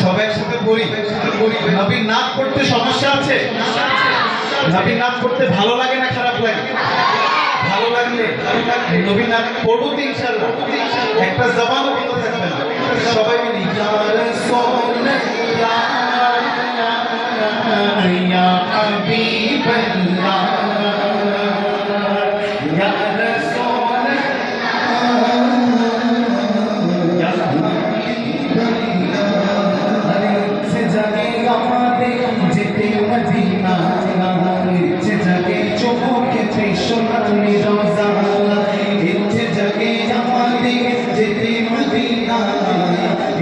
সবাই একসাথে পড়ি। নবীর নাম করতে সমস্যা আছে? নবীর নাম করতে ভালো লাগে না খারাপ লাগে? ভালো লাগলে নবীর নাম পড়বো তো ইনশাআল্লাহ। একটা জবানও বন্ধ থাকবে না। সবাই মিলে ইয়া রাসূলুল্লাহ ইয়া হাবিবাল্লাহ ইয়া রাসূলুল্লাহ ইয়া হাবিবাল্লাহ। আরে ইচ্ছে জাগে আমাদের যেতে মদিনা, ইচ্ছে জাগে চোখেতে সোনালি রোজা, ইচ্ছে জাগে আমাদের যেতে মদিনা,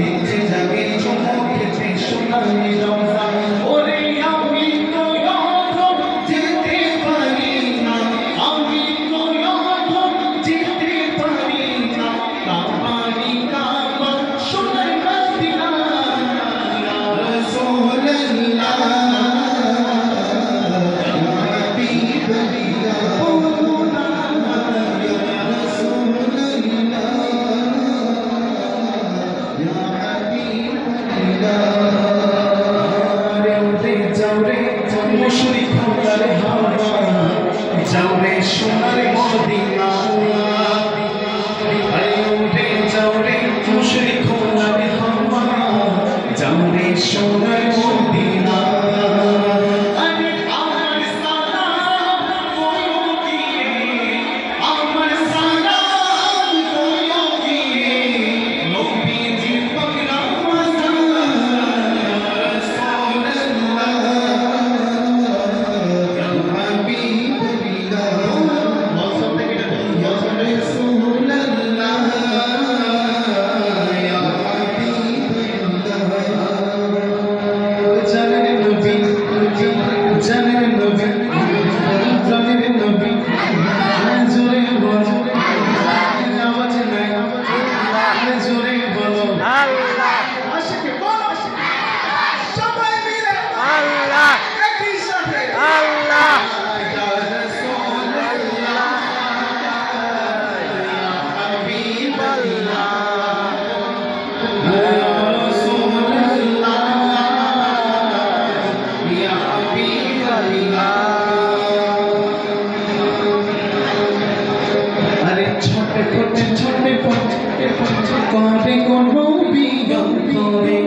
ইচ্ছে জাগে চোখেতে সোনালি রোজা। ওরে আমি তো এখন যেতে পারি না, আমি তো এখন যেতে পারি না, কাবানি কাবা সোনার মদিনা ইয়া রাসূলুল্লাহ যাওরে সোনার মদিনা, আরে যাওরে মুশরিক খোলারে হাওয়া, যাওরে সোনার মদিনা। আরে আমার সালাম কইও গিয়ে, আমার সালাম কইও গিয়ে, নবীজি পাকরা মাসাল্লাহ ইয়া রাসূলুল্লাহ ইয়া হাবিবাল্লাহ। মৌসুম থেকে ইয়া রাসূলুল্লাহ ইয়া হাবিবাল্লাহ। জানেন নবী, জানেন নবী, জানেন নবী, জোরে বলো আওয়াজ নাই, জোরে বলো আল্লাহ। আশিকে বলো সবাই মিলে আল্লাহ, একই সাথে আল্লাহ। ইয়া রাসূলুল্লাহ ইয়া হাবিবাল্লাহ ইয়া রাসূলুল্লাহ ইয়া হাবিবাল্লাহ। আরে ছোটে ছোটে ছোটে ছোটে করে কোনো বিয়ন্তরে,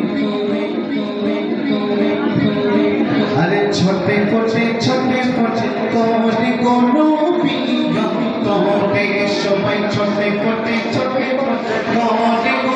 আরে ছোটে ছোটে ছোটে ছোটে করে কোনো বিয়ন্তরে, সবাই ছোটে ছোটে ছোটে করে